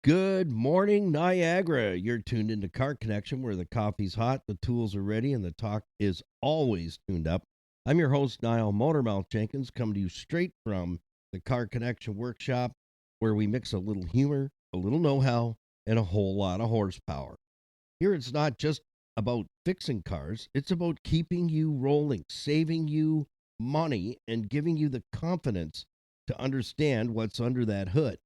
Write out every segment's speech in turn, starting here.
Good morning, Niagara. You're tuned into Car Connection, where the coffee's hot, the tools are ready, and the talk is always tuned up. I'm your host, Nile Motormouth Jenkins, coming to you straight from the Car Connection workshop, where we mix a little humor, a little know how, and a whole lot of horsepower. Here it's not just about fixing cars, it's about keeping you rolling, saving you money, and giving you the confidence to understand what's under that hood.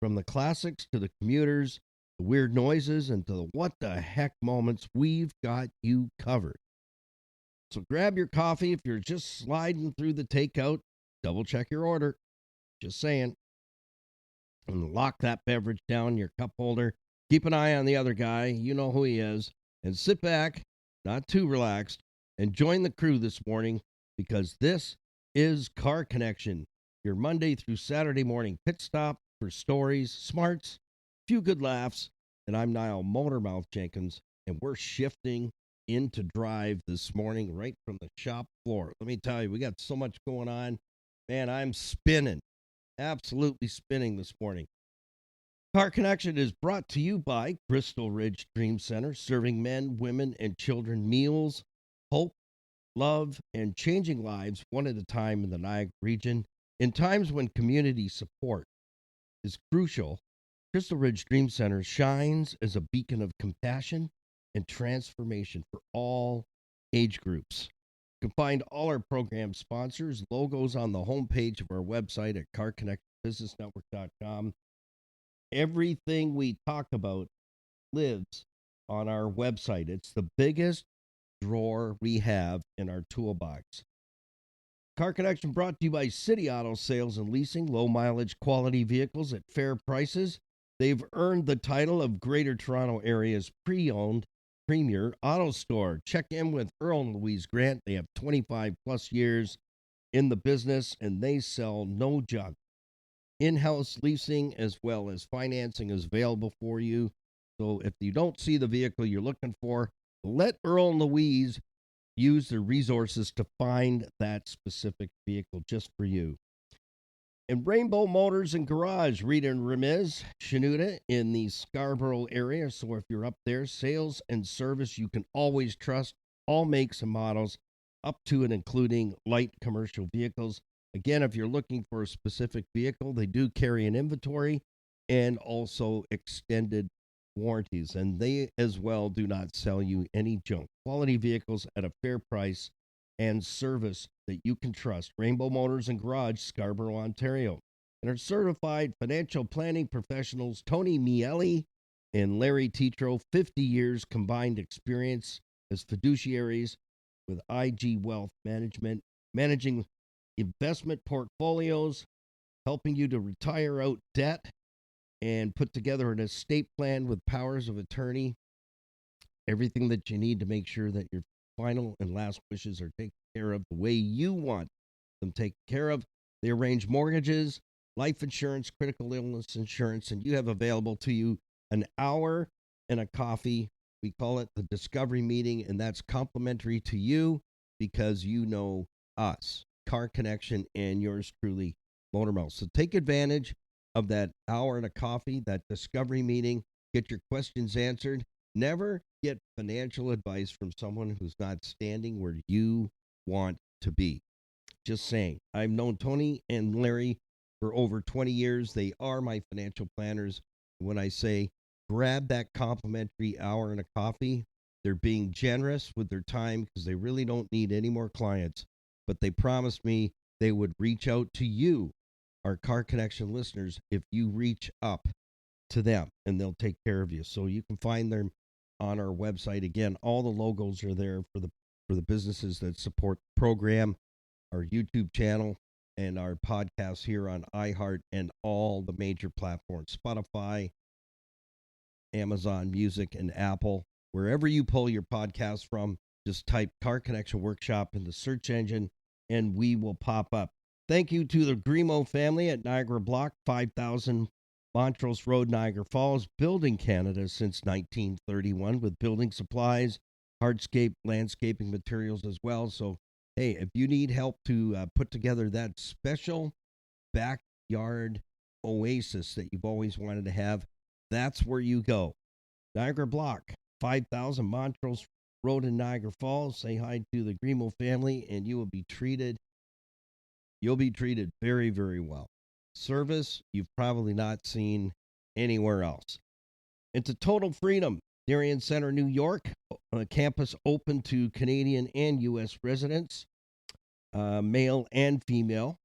From the classics to the commuters, the weird noises, and to the what the heck moments, we've got you covered. So grab your coffee if you're just sliding through the takeout. Double check your order. Just saying. And lock that beverage down in your cup holder. Keep an eye on the other guy. You know who he is. And sit back, not too relaxed, and join the crew this morning because this is Car Connection, your Monday through Saturday morning pit stop for stories, smarts, few good laughs. And I'm Nile Motormouth Jenkins, and we're shifting into drive this morning right from the shop floor. Let me tell you, we got so much going on. Man, I'm spinning, absolutely spinning this morning. Car Connection is brought to you by Crystal Ridge Dream Center, serving men, women, and children meals, hope, love, and changing lives one at a time in the Niagara region. In times when community support is crucial, Crystal Ridge Dream Center shines as a beacon of compassion and transformation for all age groups. You can find all our program sponsors, logos on the homepage of our website at carconnectbusinessnetwork.com. Everything we talk about lives on our website. It's the biggest drawer we have in our toolbox. Car Connection brought to you by City Auto Sales and Leasing, low mileage quality vehicles at fair prices. They've earned the title of Greater Toronto Area's pre-owned premier auto store. Check in with Earl and Louise Grant. They have 25 plus years in the business and they sell no junk. In-house leasing as well as financing is available for you. So if you don't see the vehicle you're looking for, let Earl and Louise use their resources to find that specific vehicle just for you. And Rainbow Motors and Garage, Rita and Remiz, Shanuta in the Scarborough area. So if you're up there, sales and service you can always trust, all makes and models, up to and including light commercial vehicles. Again, if you're looking for a specific vehicle, they do carry an inventory and also extended warranties. And they as well do not sell you any junk. Quality vehicles at a fair price and service that you can trust. Rainbow Motors and Garage, Scarborough, Ontario. And our certified financial planning professionals, Tony Miele and Larry Tetro, 50 years combined experience as fiduciaries with IG Wealth Management, managing investment portfolios, helping you to retire out debt and put together an estate plan with powers of attorney. Everything that you need to make sure that your final and last wishes are taken care of the way you want them taken care of. They arrange mortgages, life insurance, critical illness insurance, and you have available to you an hour and a coffee. We call it the Discovery Meeting, and that's complimentary to you because you know us, Car Connection, and yours truly, Motormouth. So take advantage of that hour and a coffee, that Discovery Meeting, get your questions answered. Never get financial advice from someone who's not standing where you want to be. Just saying. I've known Tony and Larry for over 20 years. They are my financial planners. When I say grab that complimentary hour and a coffee, they're being generous with their time because they really don't need any more clients. But they promised me they would reach out to you, our Car Connection listeners, if you reach up to them, and they'll take care of you. So you can find them on our website. Again, all the logos are there for the businesses that support the program, our YouTube channel, and our podcast here on iHeart and all the major platforms, Spotify, Amazon Music, and Apple. Wherever you pull your podcast from, just type Car Connection Workshop in the search engine, and we will pop up. Thank you to the Grimo family at Niagara Block, 5000 Montrose Road, Niagara Falls, building Canada since 1931 with building supplies, hardscape, landscaping materials as well. So, hey, if you need help to put together that special backyard oasis that you've always wanted to have, that's where you go. Niagara Block, 5000 Montrose Road in Niagara Falls. Say hi to the Grimo family, and you will be treated. You'll be treated very, very well. Service you've probably not seen anywhere else. Into Total Freedom, Darien Center, New York. Campus open to Canadian and U.S. residents, male and female,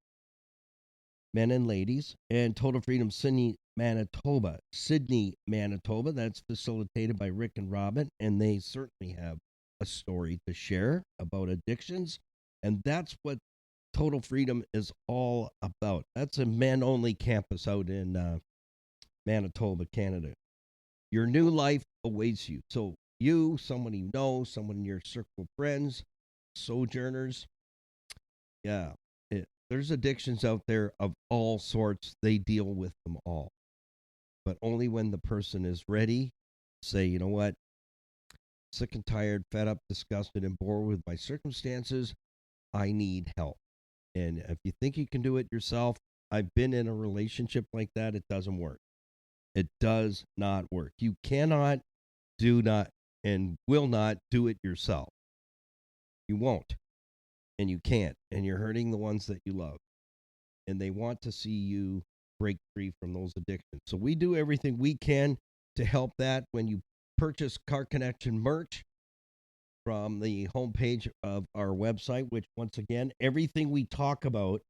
men and ladies. And Total Freedom, Sydney, Manitoba. Sydney, Manitoba. That's facilitated by Rick and Robin, and they certainly have a story to share about addictions. And that's what Total Freedom is all about. That's a men-only campus out in Manitoba, Canada. Your new life awaits you. So you, someone you know, someone in your circle of friends, sojourners, yeah, there's addictions out there of all sorts. They deal with them all. But only when the person is ready, say, you know what, sick and tired, fed up, disgusted, and bored with my circumstances, I need help. And if you think you can do it yourself, I've been in a relationship like that. It doesn't work. It does not work. You cannot, do not, and will not do it yourself. You won't. And you can't. And you're hurting the ones that you love. And they want to see you break free from those addictions. So we do everything we can to help that. When you purchase Car Connection merch from the homepage of our website, which once again, everything we talk about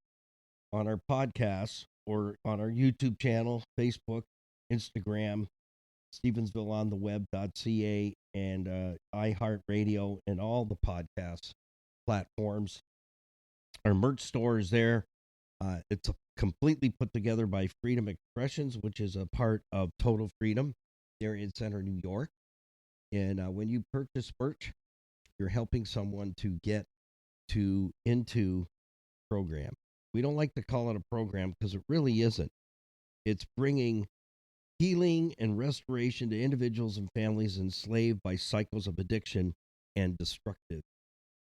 on our podcasts or on our YouTube channel, Facebook, Instagram, Stevensvilleontheweb.ca, and iHeartRadio, and all the podcast platforms. Our merch store is there. It's completely put together by Freedom Expressions, which is a part of Total Freedom, Darien Center, New York. And when you purchase merch, you're helping someone to get into program. We don't like to call it a program because it really isn't. It's bringing healing and restoration to individuals and families enslaved by cycles of addiction and destructive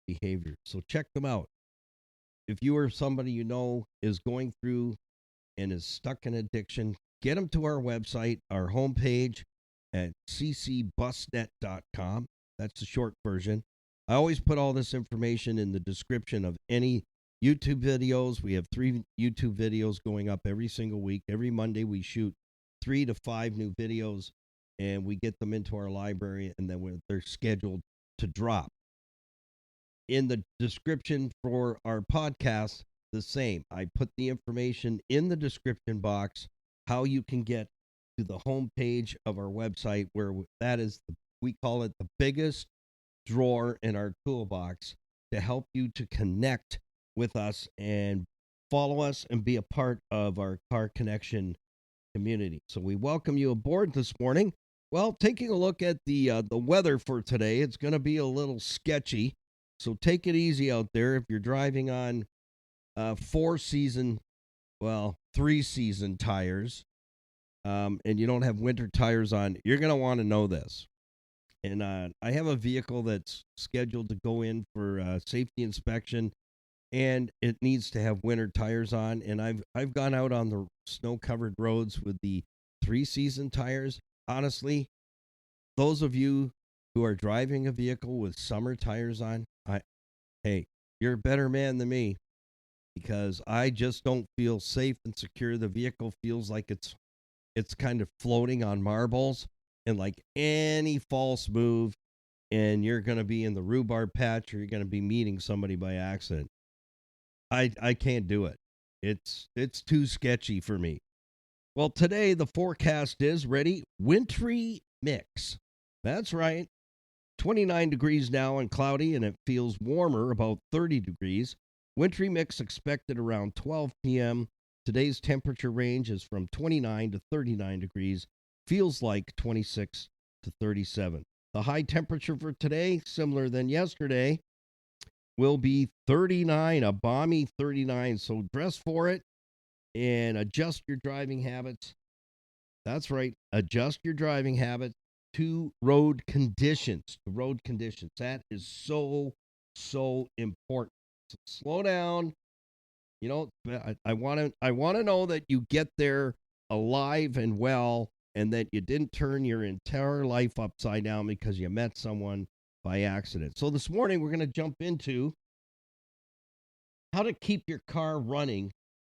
behavior. So check them out. If you or somebody you know is going through and is stuck in addiction, get them to our website, our homepage at ccbusnet.com. That's the short version. I always put all this information in the description of any YouTube videos. We have 3 YouTube videos going up every single week. Every Monday we shoot 3 to 5 new videos, and we get them into our library, and then they're scheduled to drop. In the description for our podcast, the same. I put the information in the description box, how you can get to the homepage of our website, where that is, we call it the biggest drawer in our toolbox to help you to connect with us and follow us and be a part of our Car Connection community. So we welcome you aboard this morning. Well, taking a look at the weather for today, it's going to be a little sketchy. So take it easy out there. If you're driving on 3-season tires, and you don't have winter tires on, you're going to want to know this. And I have a vehicle that's scheduled to go in for safety inspection, and it needs to have winter tires on. And I've gone out on the snow-covered roads with the 3-season tires. Honestly, those of you who are driving a vehicle with summer tires on, hey, you're a better man than me, because I just don't feel safe and secure. The vehicle feels like it's kind of floating on marbles, and like any false move, and you're going to be in the rhubarb patch, or you're going to be meeting somebody by accident. I can't do it. It's too sketchy for me. Well, today the forecast is ready. Wintry mix. That's right. 29 degrees now and cloudy, and it feels warmer, about 30 degrees. Wintry mix expected around 12 p.m. Today's temperature range is from 29 to 39 degrees. Feels like 26 to 37. The high temperature for today, similar than yesterday, will be 39, a balmy 39. So dress for it and adjust your driving habits. That's right. Adjust your driving habits to road conditions. The road conditions. That is so important. So slow down. You know, I want to know that you get there alive and well and that you didn't turn your entire life upside down because you met someone by accident. So this morning, we're going to jump into how to keep your car running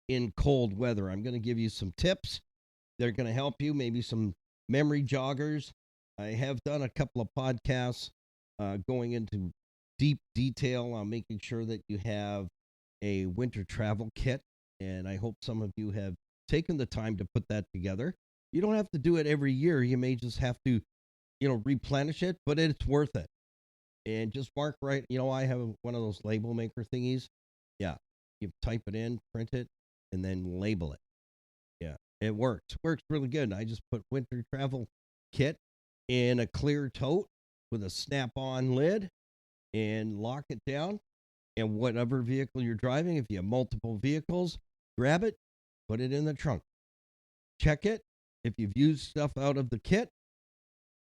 in cold weather. I'm going to give you some tips. They're going to help you, maybe some memory joggers. I have done a couple of podcasts going into deep detail on making sure that you have a winter travel kit. And I hope some of you have taken the time to put that together. You don't have to do it every year. You may just have to, replenish it, but it's worth it. And just mark right. I have one of those label maker thingies. Yeah. You type it in, print it, and then label it. Yeah. It works. Works really good. I just put winter travel kit in a clear tote with a snap-on lid and lock it down. And whatever vehicle you're driving, if you have multiple vehicles, grab it, put it in the trunk. Check it. If you've used stuff out of the kit,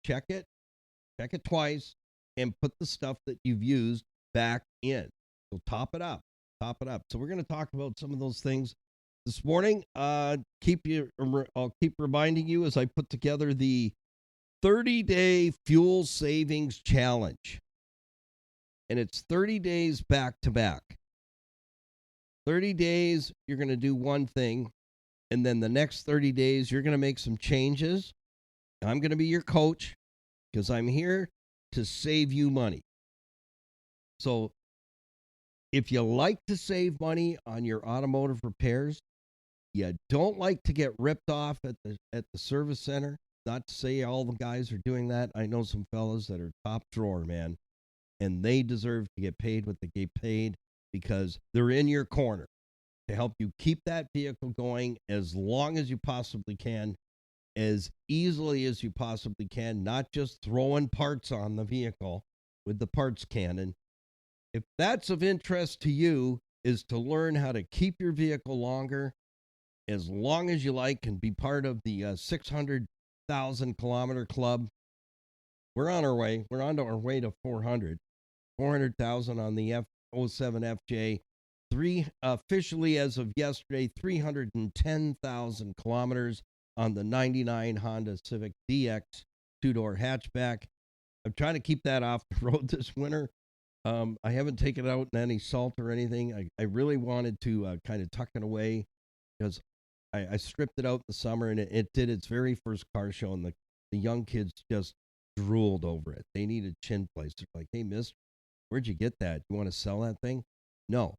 check it twice, and put the stuff that you've used back in. So top it up. So we're going to talk about some of those things this morning. I'll keep reminding you as I put together the 30-day fuel savings challenge. And it's 30 days back to back. 30 days, you're going to do one thing. And then the next 30 days, you're going to make some changes. I'm going to be your coach because I'm here to save you money. So if you like to save money on your automotive repairs, you don't like to get ripped off at the service center. Not to say all the guys are doing that. I know some fellas that are top drawer, man. And they deserve to get paid what they get paid because they're in your corner to help you keep that vehicle going as long as you possibly can, as easily as you possibly can, not just throwing parts on the vehicle with the parts cannon. If that's of interest to you, is to learn how to keep your vehicle longer as long as you like and be part of the 600,000 kilometer club. We're on our way. We're on our way to 400,000 on the F07 FJ. Officially as of yesterday, 310,000 kilometers on the 99 Honda Civic DX two-door hatchback. I'm trying to keep that off the road this winter. I haven't taken it out in any salt or anything. I really wanted to kind of tuck it away because I stripped it out in the summer and it did its very first car show, and the young kids just drooled over it. They needed chin plates. They're like, "Hey, mister, where'd you get that? You want to sell that thing?" No.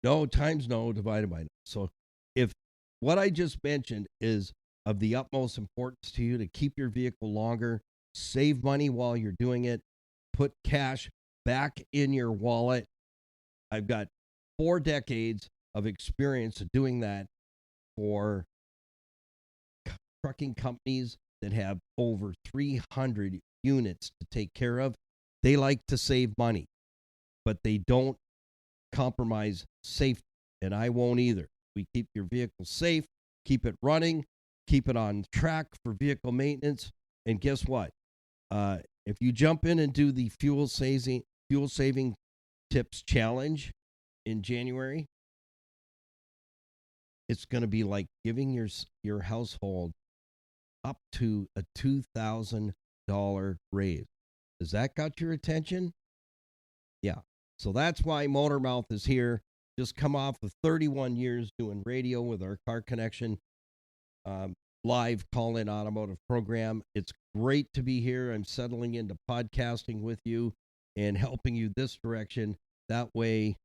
No, times no, divided by no. So if what I just mentioned is of the utmost importance to you to keep your vehicle longer, save money while you're doing it, put cash back in your wallet. I've got 4 decades of experience of doing that for trucking companies that have over 300 units to take care of. They like to save money, but they don't compromise safety, and I won't either. We keep your vehicle safe, keep it running, keep it on track for vehicle maintenance, and guess what? If you jump in and do the fuel saving tips challenge in January, it's going to be like giving your household up to a $2,000 raise. Has that got your attention? Yeah. So that's why Motormouth is here. Just come off of 31 years doing radio with our Car Connection live call-in automotive program. It's great to be here. I'm settling into podcasting with you and helping you this direction. That way,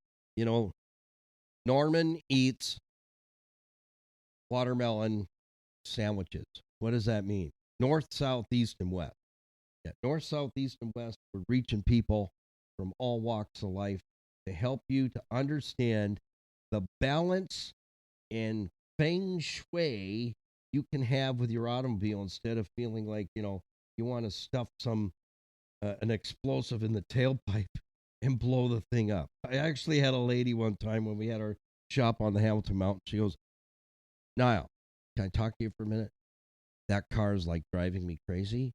Norman eats watermelon sandwiches. What does that mean? North, south, east, and west. Yeah, north, south, east, and west. We're reaching people from all walks of life to help you to understand the balance and feng shui you can have with your automobile instead of feeling like, you want to stuff an explosive in the tailpipe and blow the thing up. I actually had a lady one time when we had our shop on the Hamilton Mountain. She goes, "Nile, can I talk to you for a minute? That car is like driving me crazy.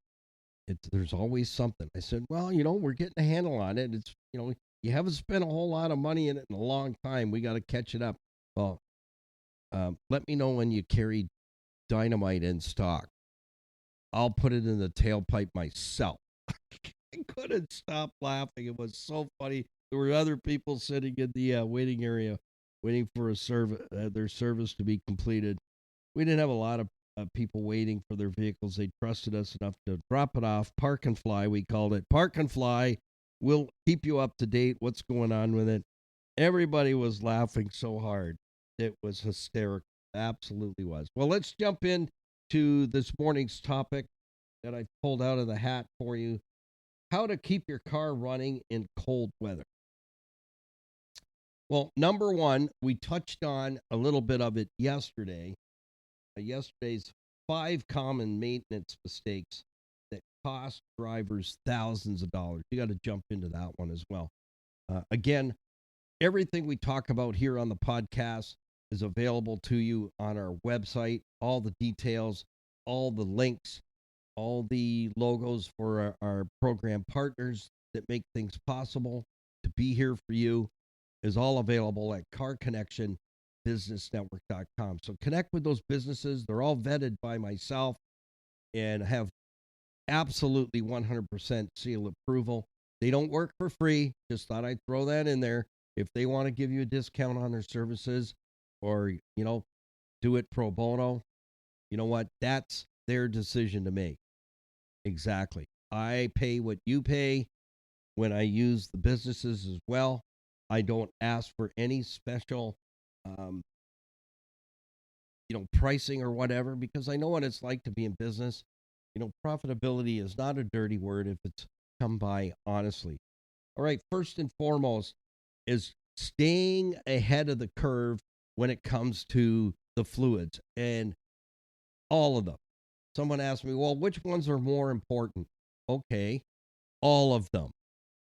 There's always something." I said, "Well, we're getting a handle on it. It's, you haven't spent a whole lot of money in it in a long time. We got to catch it up. Well, let me know when you carry dynamite in stock." I'll put it in the tailpipe myself. I couldn't stop laughing. It was so funny. There were other people sitting in the waiting area, waiting for their service to be completed. We didn't have a lot of people waiting for their vehicles. They trusted us enough to drop it off, park and fly. We called it park and fly. We'll keep you up to date. What's going on with it? Everybody was laughing so hard. It was hysterical. Absolutely was. Well, let's jump into this morning's topic that I pulled out of the hat for you. How to keep your car running in cold weather. Well, number one, we touched on a little bit of it yesterday. Yesterday's 5 common maintenance mistakes that cost drivers thousands of dollars. You got to jump into that one as well. Again, everything we talk about here on the podcast is available to you on our website. All the details, all the links, all the logos for our program partners that make things possible to be here for you is all available at carconnectionbusinessnetwork.com. So connect with those businesses. They're all vetted by myself and have absolutely 100% seal approval. They don't work for free. Just thought I'd throw that in there. If they want to give you a discount on their services or, do it pro bono, you know what? That's their decision to make. Exactly. I pay what you pay when I use the businesses as well. I don't ask for any special, pricing or whatever, because I know what it's like to be in business. Profitability is not a dirty word if it's come by honestly. All right. First and foremost is staying ahead of the curve when it comes to the fluids and all of them. Someone asked me, well, which ones are more important? Okay, all of them.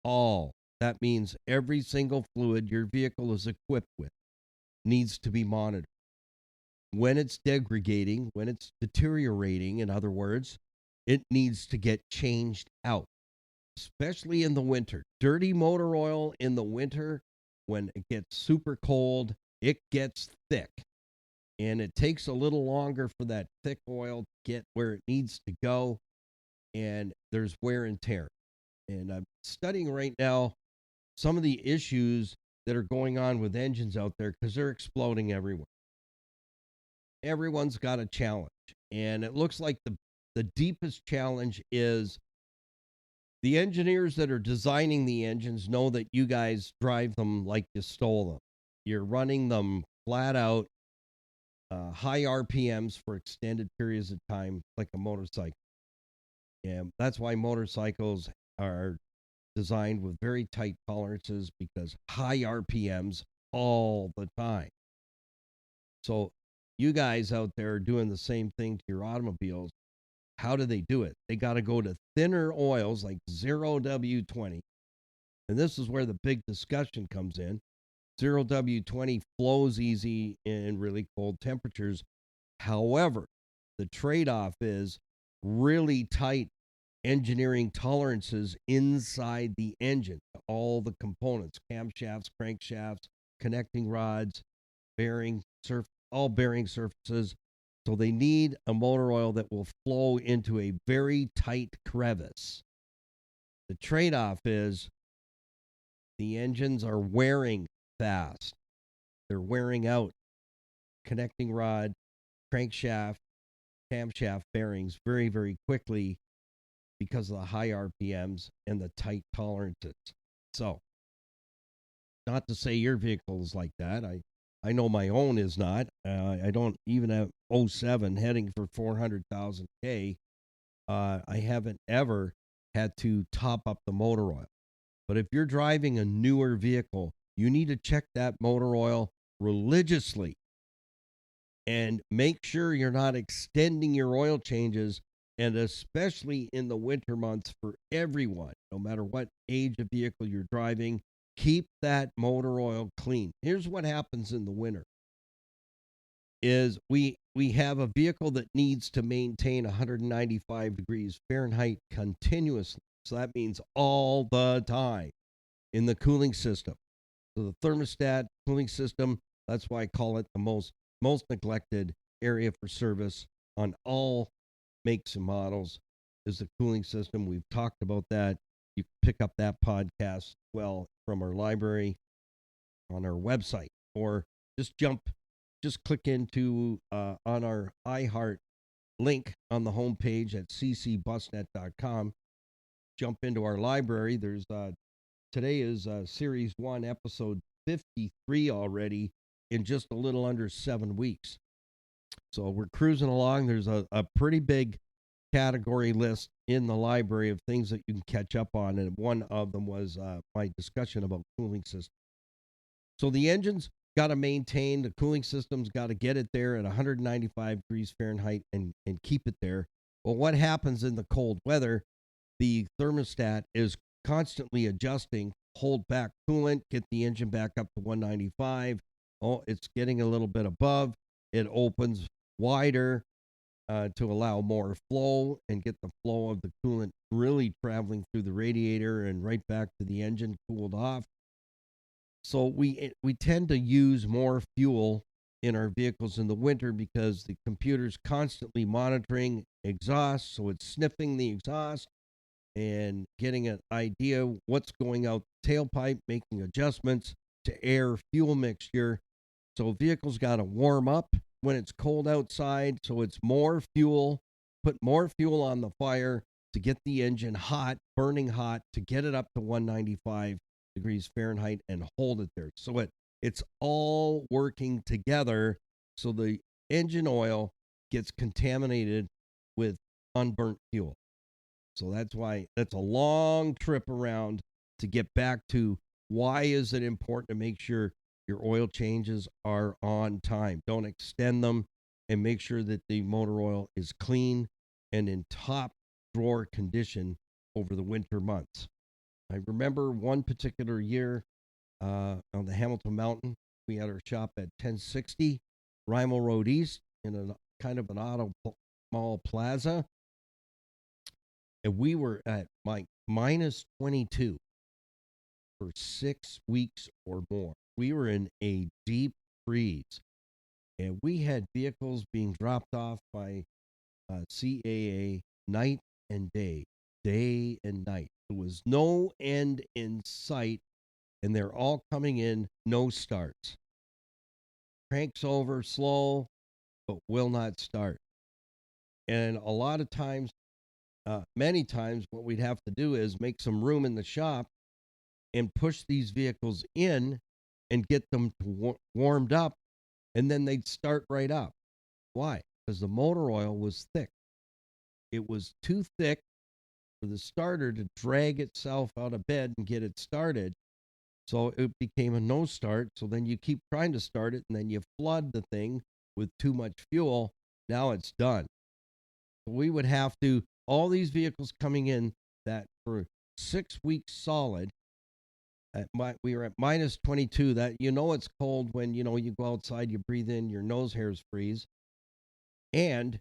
All. That means every single fluid your vehicle is equipped with needs to be monitored. When it's degrading, when it's deteriorating, in other words, it needs to get changed out, especially in the winter. Dirty motor oil in the winter, when it gets super cold, it gets thick. And it takes a little longer for that thick oil to get where it needs to go. And there's wear and tear. And I'm studying right now some of the issues that are going on with engines out there because they're exploding everywhere. Everyone's got a challenge. And it looks like the deepest challenge is the engineers that are designing the engines know that you guys drive them like you stole them. You're running them flat out, high RPMs for extended periods of time, like a motorcycle. And that's why motorcycles are designed with very tight tolerances, because high RPMs all the time. So you guys out there are doing the same thing to your automobiles. How do they do it? They got to go to thinner oils like 0W20. And this is where the big discussion comes in. 0W20 flows easy in really cold temperatures. However, the trade-off is really tight engineering tolerances inside the engine. All the components, camshafts, crankshafts, connecting rods, all bearing surfaces. So they need a motor oil that will flow into a very tight crevice. The trade-off is the engines are wearing fast. They're wearing out connecting rod, crankshaft, camshaft bearings very, very quickly because of the high RPMs and the tight tolerances. So, not to say your vehicle is like that. I know my own is not. I don't even have 07 heading for 400,000 K. I haven't ever had to top up the motor oil. But if you're driving a newer vehicle, you need to check that motor oil religiously and make sure you're not extending your oil changes, and especially in the winter months for everyone, no matter what age of vehicle you're driving, keep that motor oil clean. Here's what happens in the winter is we have a vehicle that needs to maintain 195 degrees Fahrenheit continuously. So that means all the time in the cooling system. So the thermostat cooling system, that's why I call it the most neglected area for service on all makes and models is the cooling system. We've talked about that. You can pick up that podcast well from our library on our website, or just click into on our iHeart link on the homepage at ccbusnet.com. Jump into our library. There's today is series 1, episode 53 already in just a little under 7 weeks. So we're cruising along. There's a pretty big category list in the library of things that you can catch up on, and one of them was my discussion about cooling systems. So the engine's got to maintain, the cooling system's got to get it there at 195 degrees Fahrenheit and keep it there. Well, what happens in the cold weather? The thermostat is constantly adjusting, hold back coolant, get the engine back up to 195. Oh, it's getting a little bit above. It opens wider to allow more flow and get the flow of the coolant really traveling through the radiator and right back to the engine cooled off. So we tend to use more fuel in our vehicles in the winter because the computer's constantly monitoring exhaust, so it's sniffing the exhaust and getting an idea what's going out the tailpipe, making adjustments to air fuel mixture. So vehicles got to warm up when it's cold outside, so it's more fuel, put more fuel on the fire to get the engine hot, burning hot, to get it up to 195 degrees Fahrenheit and hold it there. So it's all working together, so the engine oil gets contaminated with unburnt fuel. So that's why that's a long trip around to get back to why is it important to make sure your oil changes are on time. Don't extend them, and make sure that the motor oil is clean and in top drawer condition over the winter months. I remember one particular year on the Hamilton Mountain, we had our shop at 1060 Rymal Road East in a kind of an auto mall plaza. And we were at minus 22 for 6 weeks or more. We were in a deep freeze. And we had vehicles being dropped off by CAA night and day and night. There was no end in sight, and they're all coming in, no starts. Cranks over slow, but will not start. And a lot of times, many times, what we'd have to do is make some room in the shop and push these vehicles in and get them warmed up, and then they'd start right up. Why? Because the motor oil was thick. It was too thick for the starter to drag itself out of bed and get it started. So it became a no start. So then you keep trying to start it, and then you flood the thing with too much fuel. Now it's done. So we would have to, all these vehicles coming in that for 6 weeks solid, we were at minus 22. That, it's cold when, you go outside, you breathe in, your nose hairs freeze. And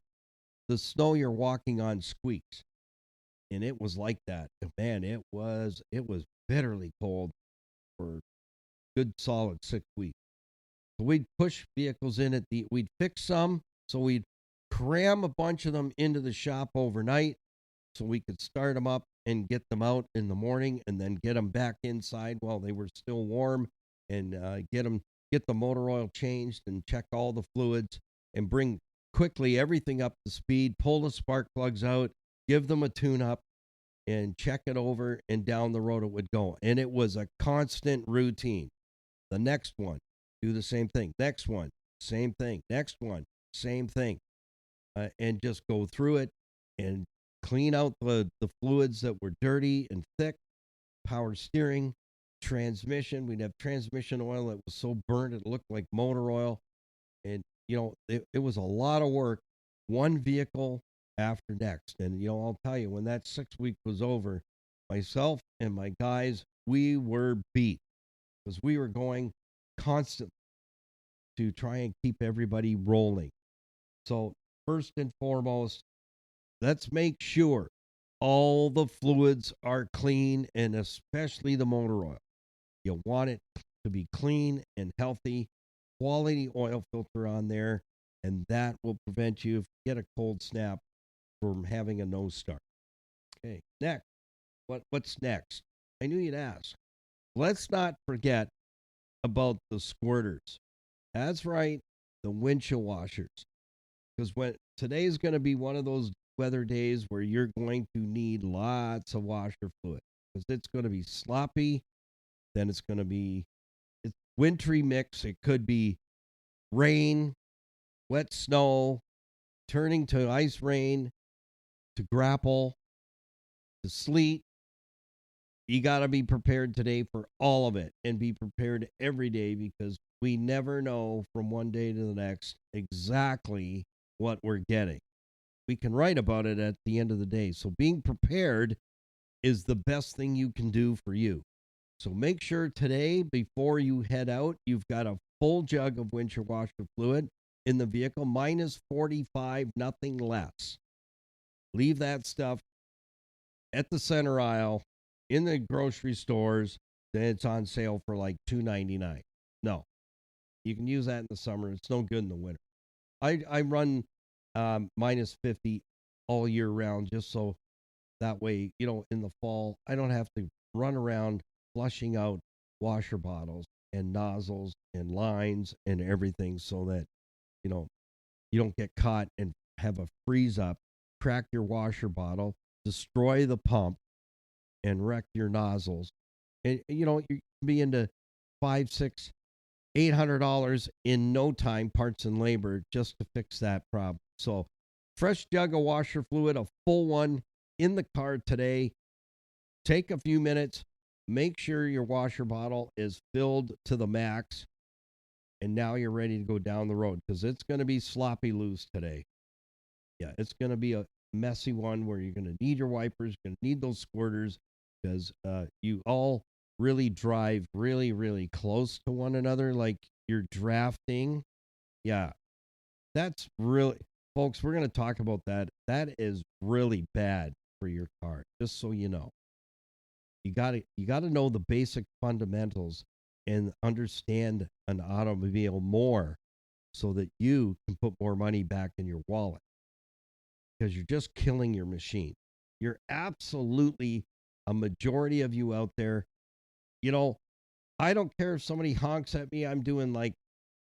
the snow you're walking on squeaks. And it was like that. Man, it was bitterly cold for good solid 6 weeks. So we'd push vehicles in we'd fix some, so we'd cram a bunch of them into the shop overnight so we could start them up and get them out in the morning, and then get them back inside while they were still warm, and get the motor oil changed and check all the fluids and bring quickly everything up to speed, pull the spark plugs out, give them a tune up, and check it over, and down the road it would go. And it was a constant routine. The next one, do the same thing. Next one, same thing. Next one, same thing. And just go through it and clean out the fluids that were dirty and thick. Power steering, transmission. We'd have transmission oil that was so burnt it looked like motor oil. And, it was a lot of work, one vehicle after next. And, I'll tell you, when that 6 week was over, myself and my guys, we were beat because we were going constantly to try and keep everybody rolling. So first and foremost, let's make sure all the fluids are clean, and especially the motor oil. You want it to be clean and healthy, quality oil filter on there, and that will prevent you, if you get a cold snap, from having a no start. Okay, next. What's next? I knew you'd ask. Let's not forget about the squirters. That's right, the windshield washers. Because when today's going to be one of those weather days where you're going to need lots of washer fluid because it's going to be sloppy. Then it's going to be it's wintry mix. It could be rain, wet snow, turning to ice rain, to grapple, to sleet. You got to be prepared today for all of it and be prepared every day because we never know from one day to the next exactly what we're getting. We can write about it at the end of the day. So being prepared is the best thing you can do for you. So make sure today, before you head out, you've got a full jug of windshield washer fluid in the vehicle, minus 45, nothing less. Leave that stuff at the center aisle in the grocery stores. Then it's on sale for like $2.99. No, you can use that in the summer. It's no good in the winter. I run minus 50 all year round just so that way, in the fall, I don't have to run around flushing out washer bottles and nozzles and lines and everything so that, you don't get caught and have a freeze up, crack your washer bottle, destroy the pump, and wreck your nozzles. And, you can be into five, six, $800 in no time, parts and labor, just to fix that problem. So, fresh jug of washer fluid, a full one in the car today. Take a few minutes. Make sure your washer bottle is filled to the max. And now you're ready to go down the road because it's going to be sloppy loose today. Yeah, it's going to be a messy one where you're going to need your wipers, going to need those squirters because you all really drive really, really close to one another like you're drafting. Yeah, that's really, folks, we're going to talk about that. That is really bad for your car, just so you know. You got to know the basic fundamentals and understand an automobile more so that you can put more money back in your wallet because you're just killing your machine. You're absolutely, a majority of you out there, I don't care if somebody honks at me. I'm doing like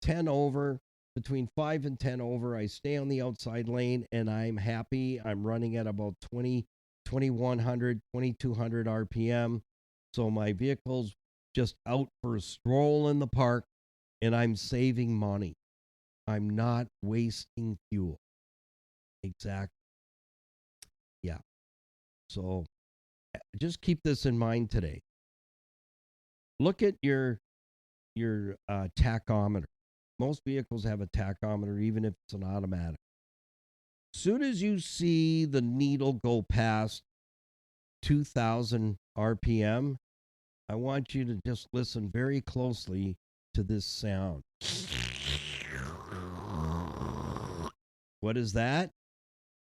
10 over, between 5 and 10 over. I stay on the outside lane and I'm happy. I'm running at about 2100, 2200 RPM. So my vehicle's just out for a stroll in the park and I'm saving money. I'm not wasting fuel. Exactly. Yeah. So just keep this in mind today. Look at your tachometer. Most vehicles have a tachometer, even if it's an automatic. Soon as you see the needle go past 2,000 RPM, I want you to just listen very closely to this sound. What is that?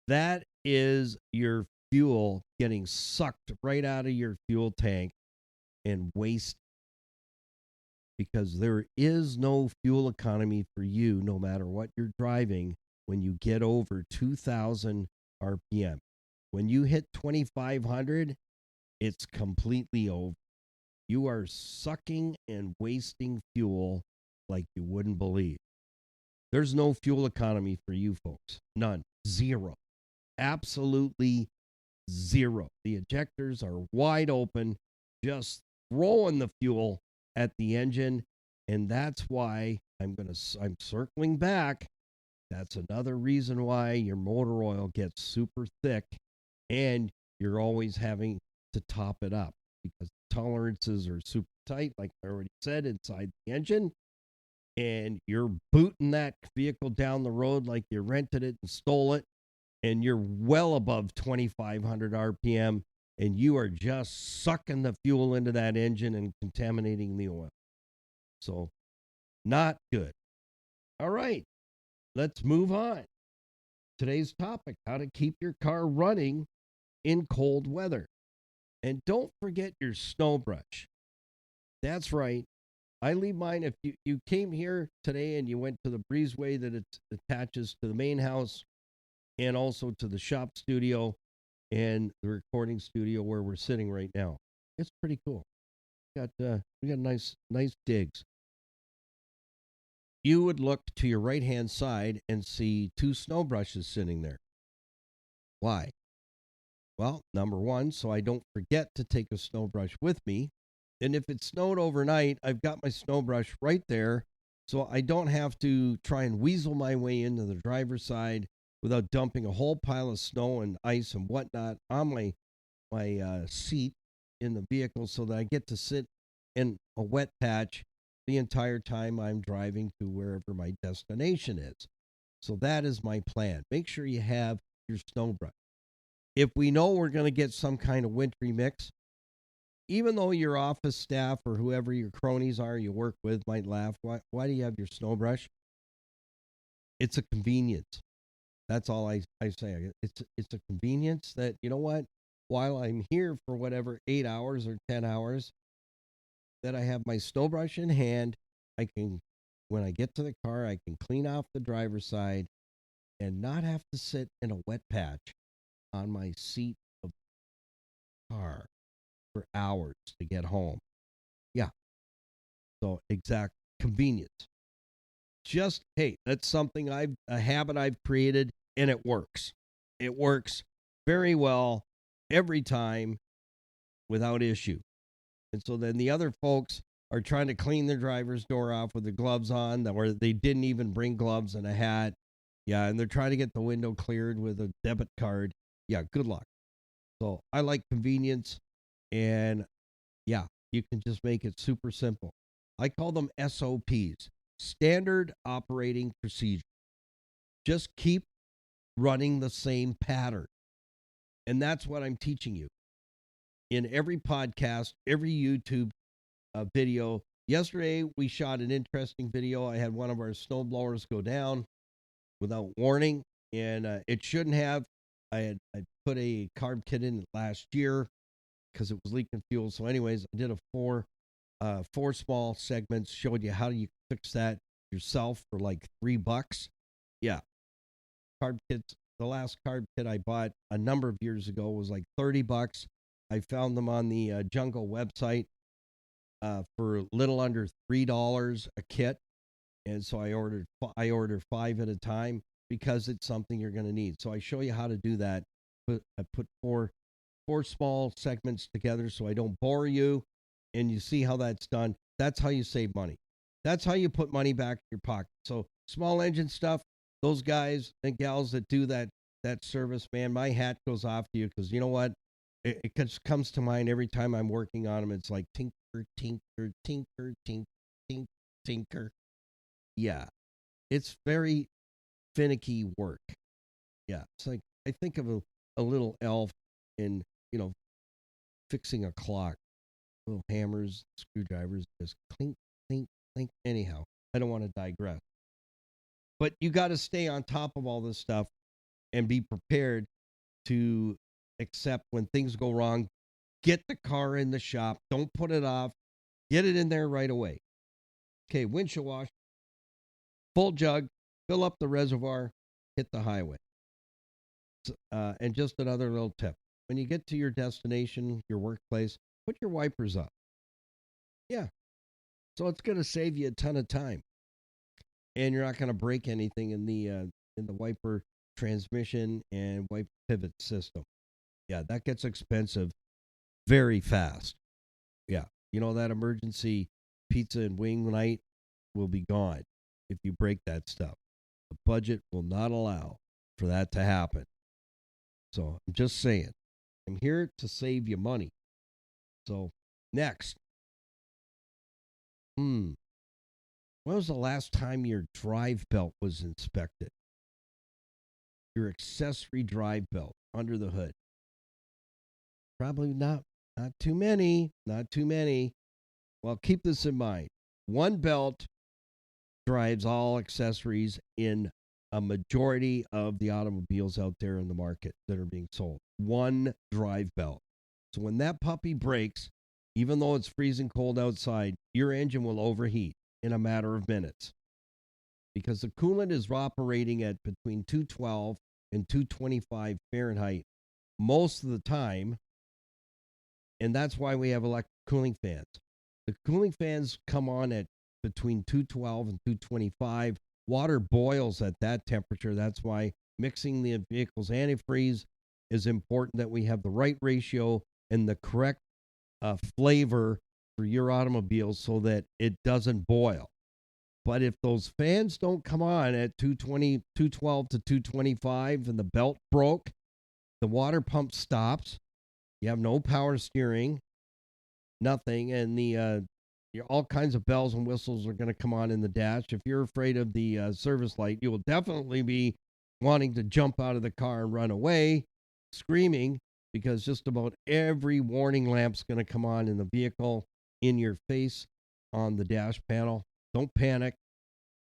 That is your fuel getting sucked right out of your fuel tank and wasted. Because there is no fuel economy for you, no matter what you're driving, when you get over 2,000 RPM. When you hit 2,500, it's completely over. You are sucking and wasting fuel like you wouldn't believe. There's no fuel economy for you folks. None. Zero. Absolutely zero. The ejectors are wide open, just throwing the fuel at the engine, and that's why I'm circling back. That's another reason why your motor oil gets super thick and you're always having to top it up because tolerances are super tight, like I already said, inside the engine, and you're booting that vehicle down the road like you rented it and stole it, and you're well above 2,500 RPM, and you are just sucking the fuel into that engine and contaminating the oil. So, not good. All right, let's move on. Today's topic, how to keep your car running in cold weather. And don't forget your snow brush. That's right. I leave mine. If you came here today and you went to the breezeway that it attaches to the main house, and also to the shop studio and the recording studio where we're sitting right now. It's pretty cool. We got nice digs. You would look to your right hand side and see two snow brushes sitting there. Why? Well, number one, so I don't forget to take a snow brush with me. And if it snowed overnight, I've got my snow brush right there, so I don't have to try and weasel my way into the driver's side without dumping a whole pile of snow and ice and whatnot on my seat in the vehicle, so that I get to sit in a wet patch the entire time I'm driving to wherever my destination is. So that is my plan. Make sure you have your snow brush. If we know we're going to get some kind of wintry mix, even though your office staff or whoever your cronies are you work with might laugh, why do you have your snow brush? It's a convenience. That's all I say. It's a convenience that, you know what, while I'm here for whatever 8 hours or 10 hours, that I have my snow brush in hand. I can, when I get to the car, I can clean off the driver's side and not have to sit in a wet patch on my seat of the car for hours to get home. Yeah. So exact convenience. Just, hey, that's something a habit I've created, and it works. It works very well every time without issue. And so then the other folks are trying to clean their driver's door off with the gloves on, or they didn't even bring gloves and a hat. Yeah, and they're trying to get the window cleared with a debit card. Yeah, good luck. So I like convenience, and yeah, you can just make it super simple. I call them SOPs, standard operating procedure. Just keep running the same pattern. And that's what I'm teaching you in every podcast, every YouTube video. Yesterday, we shot an interesting video. I had one of our snow blowers go down without warning, and it shouldn't have. I put a carb kit in it last year because it was leaking fuel. So anyways, I did a four small segments, showed you how you fix that yourself for like $3. Yeah. Carb kits. The last carb kit I bought a number of years ago was like $30. I found them on the Jungle website for a little under $3 a kit. And so I ordered 5 at a time because it's something you're going to need. So I show you how to do that. I put four small segments together so I don't bore you, and you see how that's done. That's how you save money. That's how you put money back in your pocket. So small engine stuff, those guys and gals that do that service, man, my hat goes off to you, because you know what? It just comes to mind every time I'm working on them. It's like tinker, tinker, tinker, tinker, tinker, tinker. Yeah, it's very finicky work. Yeah, it's like I think of a little elf in, fixing a clock. Little hammers, screwdrivers, just clink, clink, clink. Anyhow, I don't want to digress. But you got to stay on top of all this stuff and be prepared to accept when things go wrong. Get the car in the shop. Don't put it off. Get it in there right away. Okay, windshield wash, full jug, fill up the reservoir, hit the highway. And just another little tip. When you get to your destination, your workplace, put your wipers up. Yeah. So it's going to save you a ton of time. And you're not going to break anything in the wiper transmission and wiper pivot system. Yeah, that gets expensive very fast. Yeah. That emergency pizza and wing night will be gone if you break that stuff. The budget will not allow for that to happen. So I'm just saying, I'm here to save you money. So next, when was the last time your drive belt was inspected? Your accessory drive belt under the hood. Probably not too many. Not too many. Well, keep this in mind. One belt drives all accessories in a majority of the automobiles out there in the market that are being sold. One drive belt. So when that puppy breaks, even though it's freezing cold outside, your engine will overheat in a matter of minutes, because the coolant is operating at between 212 and 225 Fahrenheit most of the time. And that's why we have electric cooling fans. The cooling fans come on at between 212 and 225. Water boils at that temperature. That's why mixing the vehicle's antifreeze is important, that we have the right ratio and the correct flavor for your automobile so that it doesn't boil. But if those fans don't come on at 220, 212 to 225 and the belt broke, the water pump stops. You have no power steering, nothing, and all kinds of bells and whistles are going to come on in the dash. If you're afraid of the service light, you will definitely be wanting to jump out of the car and run away, screaming, because just about every warning lamp's going to come on in the vehicle, in your face, on the dash panel. Don't panic,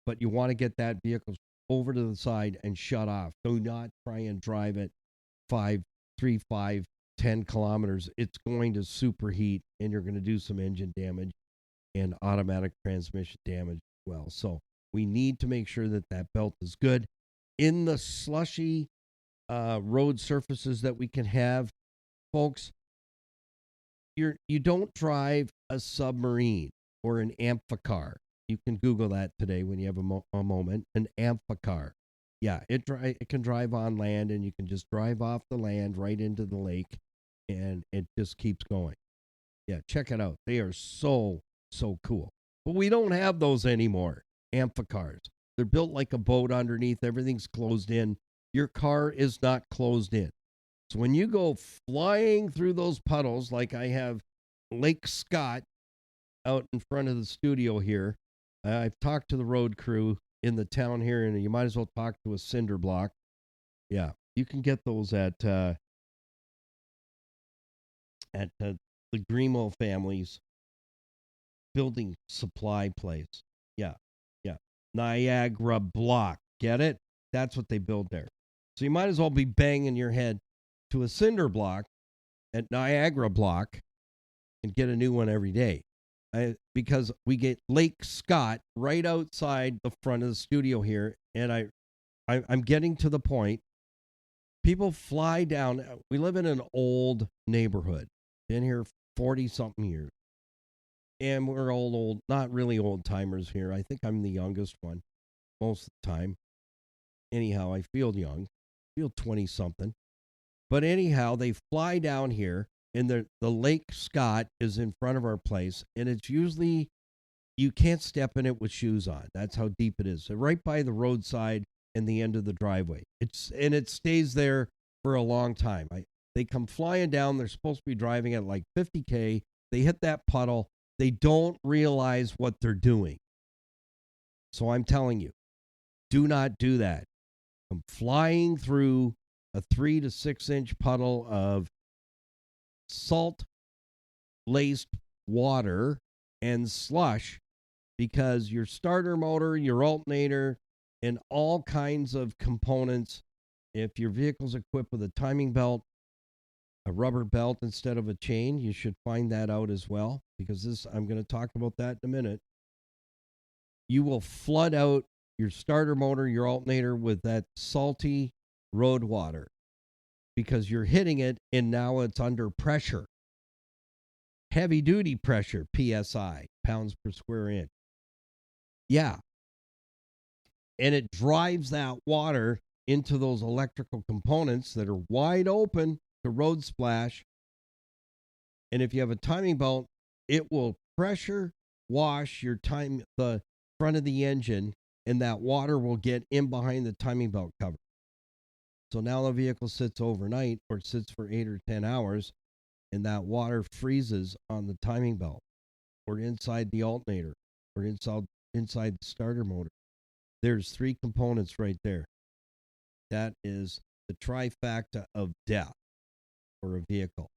but you want to get that vehicle over to the side and shut off. Do not try and drive it 5, 10 kilometers. It's going to superheat, and you're going to do some engine damage and automatic transmission damage as well. So we need to make sure that that belt is good. In the slushy road surfaces that we can have, folks, you don't drive a submarine or an amphicar. You can Google that today when you have a moment. An amphicar. Yeah, it can drive on land, and you can just drive off the land right into the lake, and it just keeps going. Yeah, check it out. They are so cool. But we don't have those anymore, amphicars. They're built like a boat underneath. Everything's closed in. Your car is not closed in. So when you go flying through those puddles, like I have Lake Scott out in front of the studio here, I've talked to the road crew in the town here, and you might as well talk to a cinder block. Yeah, you can get those at the Grimo family's building supply place. Yeah. Niagara Block. Get it? That's what they build there. So you might as well be banging your head to a cinder block at Niagara Block and get a new one every day. Because we get Lake Scott right outside the front of the studio here, and I'm getting to the point. People fly down. We live in an old neighborhood. Been here 40-something years. And we're all old, not really old timers here. I think I'm the youngest one most of the time. Anyhow, I feel young. I feel 20-something. But anyhow, they fly down here, and the Lake Scott is in front of our place, and it's usually, you can't step in it with shoes on. That's how deep it is. So right by the roadside and the end of the driveway. It stays there for a long time. They come flying down. They're supposed to be driving at like 50K. They hit that puddle. They don't realize what they're doing. So I'm telling you, do not do that. I'm flying through a 3 to 6 inch puddle of salt-laced water and slush, because your starter motor, your alternator, and all kinds of components, if your vehicle's equipped with a timing belt, a rubber belt instead of a chain, you should find that out as well, because I'm going to talk about that in a minute. You will flood out your starter motor, your alternator with that salty road water, because you're hitting it and now it's under pressure. Heavy duty pressure, PSI, pounds per square inch. Yeah. And it drives that water into those electrical components that are wide open to road splash. And if you have a timing belt, it will pressure wash the front of the engine, and that water will get in behind the timing belt cover. So now the vehicle sits overnight, or sits for 8 or 10 hours, and that water freezes on the timing belt, or inside the alternator, or inside the starter motor. There's 3 components right there. That is the trifecta of death for a vehicle.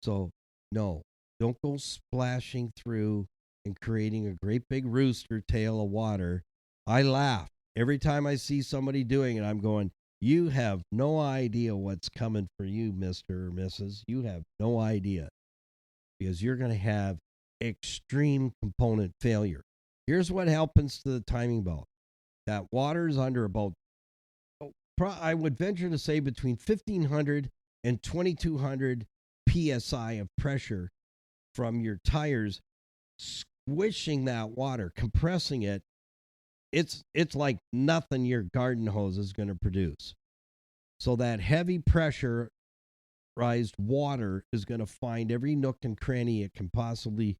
So, no, don't go splashing through and creating a great big rooster tail of water. I laugh every time I see somebody doing it. I'm going, you have no idea what's coming for you, Mr. or Mrs. You have no idea, because you're going to have extreme component failure. Here's what happens to the timing belt. That water is under about I would venture to say between 1,500 and 2,200 psi of pressure from your tires, squishing that water, compressing it. It's like nothing your garden hose is going to produce. So that heavy pressurized water is going to find every nook and cranny it can possibly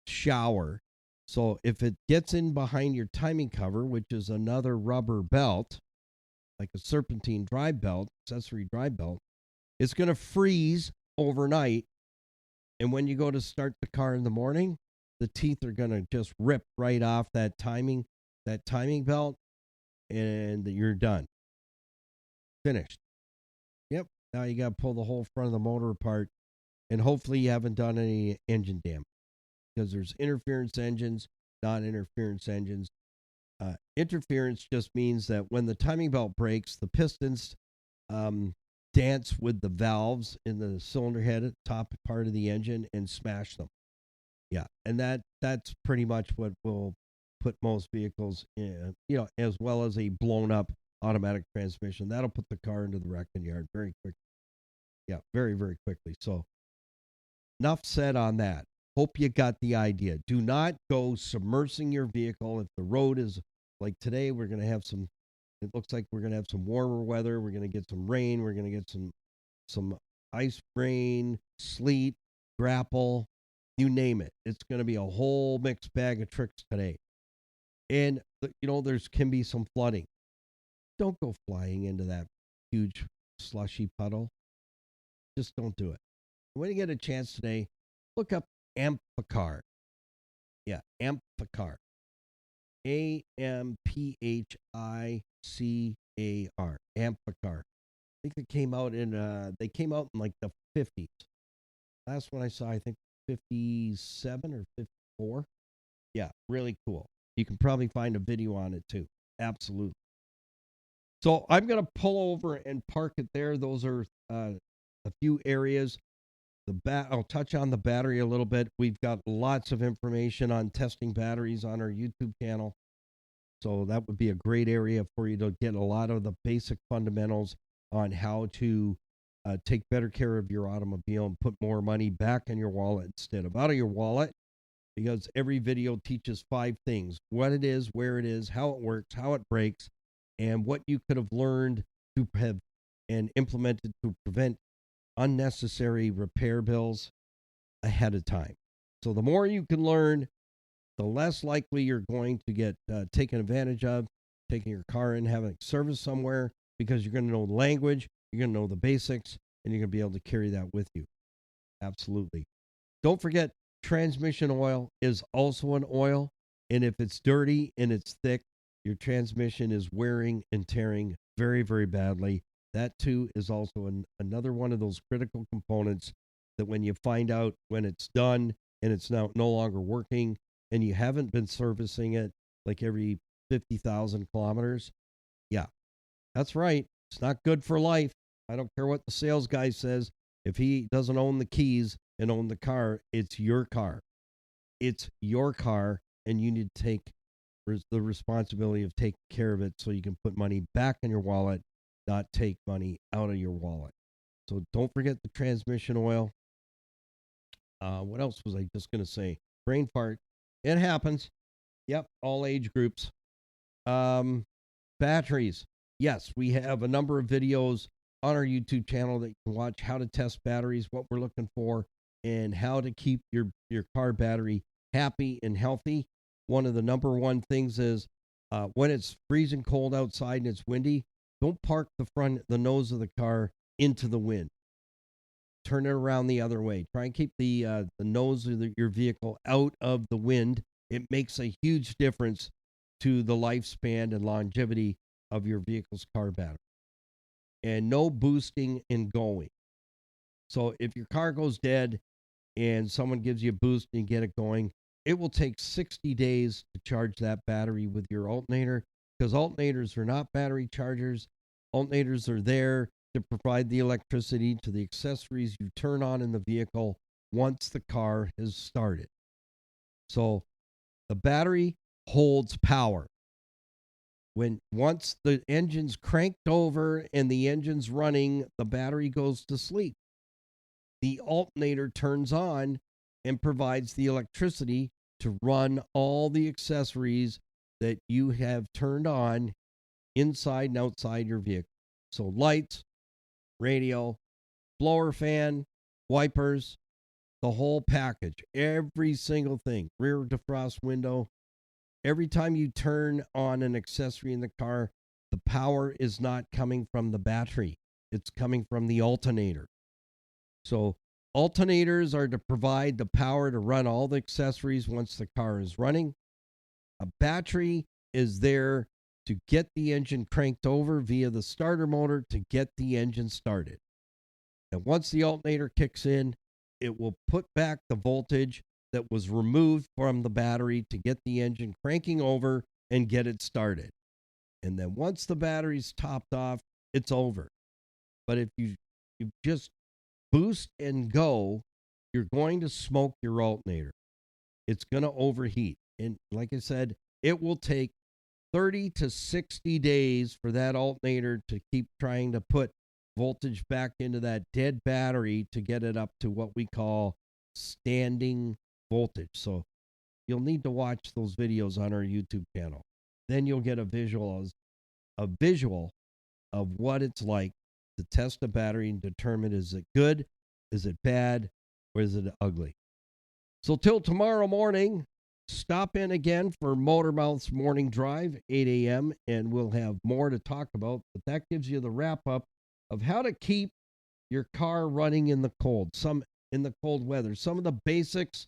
shower. So if it gets in behind your timing cover, which is another rubber belt, like a serpentine drive belt, accessory drive belt, it's going to freeze overnight. And when you go to start the car in the morning, the teeth are going to just rip right off that timing belt, and you're done. Finished. Yep. Now you got to pull the whole front of the motor apart, and hopefully you haven't done any engine damage, because there's interference engines, non-interference engines. Interference just means that when the timing belt breaks, the pistons dance with the valves in the cylinder head at the top part of the engine and smash them. Yeah, and that's pretty much what will put most vehicles in, as well as a blown up automatic transmission. That'll put the car into the wrecking yard very quickly. Yeah, very, very quickly. So enough said on that. Hope you got the idea. Do not go submersing your vehicle. If the road is like today, we're going to have some, it looks like we're going to have some warmer weather. We're going to get some rain. We're going to get some ice, rain, sleet, grapple, you name it. It's going to be a whole mixed bag of tricks today. And, there's can be some flooding. Don't go flying into that huge slushy puddle. Just don't do it. When you get a chance today, look up Amphicar. Yeah, Amphicar. Amphicar. Amphicar. I think they came out in like the 50s. Last one I saw, I think 57 or 54. Yeah, really cool. You can probably find a video on it too. Absolutely. So I'm going to pull over and park it there. Those are a few areas. I'll touch on the battery a little bit. We've got lots of information on testing batteries on our YouTube channel. So that would be a great area for you to get a lot of the basic fundamentals on how to take better care of your automobile and put more money back in your wallet instead of out of your wallet. Because every video teaches 5 things: what it is, where it is, how it works, how it breaks, and what you could have learned to have and implemented to prevent unnecessary repair bills ahead of time. So the more you can learn, the less likely you're going to get taken advantage of, taking your car in, having it serviced somewhere, because you're going to know the language, you're going to know the basics, and you're going to be able to carry that with you. Absolutely. Don't forget, transmission oil is also an oil, and if it's dirty and it's thick, your transmission is wearing and tearing very, very badly. That too is also another one of those critical components that when you find out when it's done and it's now no longer working and you haven't been servicing it like every 50,000 kilometers, yeah, that's right. It's not good for life. I don't care what the sales guy says. If he doesn't own the keys and own the car, it's your car. It's your car, and you need to take the responsibility of taking care of it so you can put money back in your wallet, not take money out of your wallet. So don't forget the transmission oil. What else was I just going to say? Brain fart. It happens. Yep, all age groups. Batteries. Yes, we have a number of videos on our YouTube channel that you can watch how to test batteries, what we're looking for, and how to keep your car battery happy and healthy. One of the number one things is when it's freezing cold outside and it's windy, don't park the nose of the car into the wind. Turn it around the other way. Try and keep the nose of your vehicle out of the wind. It makes a huge difference to the lifespan and longevity of your vehicle's car battery. And no boosting and going. So if your car goes dead and someone gives you a boost and you get it going, it will take 60 days to charge that battery with your alternator, because alternators are not battery chargers. Alternators are there to provide the electricity to the accessories you turn on in the vehicle once the car has started. So the battery holds power. Once the engine's cranked over and the engine's running, the battery goes to sleep. The alternator turns on and provides the electricity to run all the accessories that you have turned on inside and outside your vehicle. So lights, radio, blower fan, wipers, the whole package, every single thing, rear defrost window. Every time you turn on an accessory in the car, the power is not coming from the battery. It's coming from the alternator. So alternators are to provide the power to run all the accessories once the car is running. A battery is there to get the engine cranked over via the starter motor to get the engine started. And once the alternator kicks in, it will put back the voltage that was removed from the battery to get the engine cranking over and get it started. And then once the battery's topped off, it's over. But if you just boost and go, you're going to smoke your alternator. It's going to overheat. And like I said, it will take 30 to 60 days for that alternator to keep trying to put voltage back into that dead battery to get it up to what we call standing voltage. So you'll need to watch those videos on our YouTube channel. Then you'll get a visual of what it's like to test a battery and determine, is it good, is it bad, or is it ugly? So till tomorrow morning, stop in again for Motormouth's Morning Drive, 8 a.m., and we'll have more to talk about. But that gives you the wrap-up of how to keep your car running in the cold, in the cold weather. Some of the basics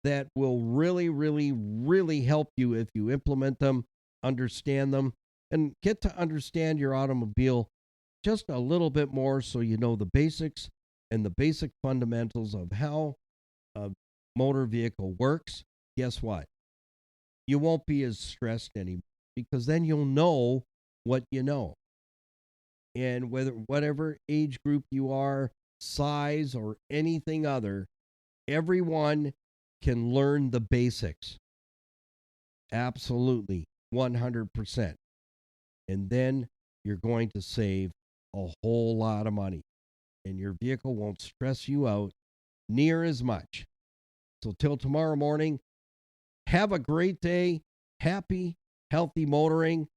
that will really, really, really help you if you implement them, understand them, and get to understand your automobile just a little bit more so you know the basics and the basic fundamentals of how a motor vehicle works. Guess what? You won't be as stressed anymore because then you'll know what you know. And whatever age group you are, size, or anything other, everyone can learn the basics. Absolutely, 100%. And then you're going to save a whole lot of money. And your vehicle won't stress you out near as much. So till tomorrow morning, have a great day. Happy, healthy motoring.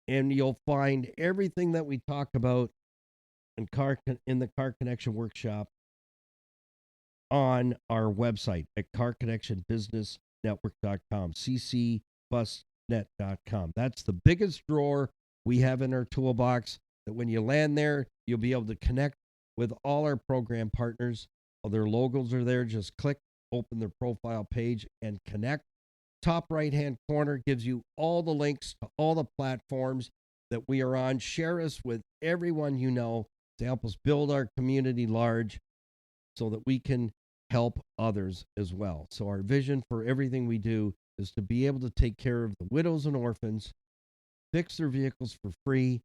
And you'll find everything that we talk about in the Car Connection Workshop on our website at carconnectionbusinessnetwork.com, ccbusnet.com. That's the biggest drawer we have in our toolbox, that when you land there, you'll be able to connect with all our program partners. All their logos are there. Just click, open their profile page, and connect. Top right-hand corner gives you all the links to all the platforms that we are on. Share us with everyone you know to help us build our community large so that we can help others as well. So our vision for everything we do is to be able to take care of the widows and orphans, fix their vehicles for free,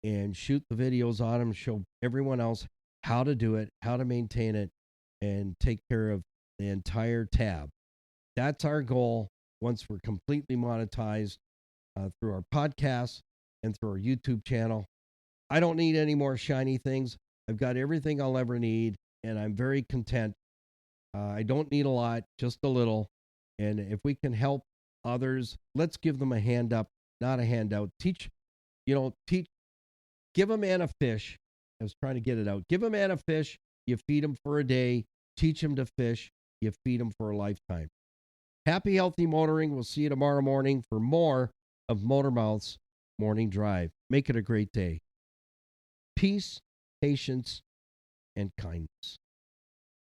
and shoot the videos on them, show everyone else how to do it, how to maintain it, and take care of the entire tab. That's our goal once we're completely monetized through our podcast and through our YouTube channel. I don't need any more shiny things. I've got everything I'll ever need, and I'm very content. I don't need a lot, just a little. And if we can help others, let's give them a hand up, not a handout. Give a man a fish. I was trying to get it out. Give a man a fish. You feed him for a day. Teach him to fish. You feed him for a lifetime. Happy, healthy motoring. We'll see you tomorrow morning for more of Motormouth's Morning Drive. Make it a great day. Peace, patience, and kindness.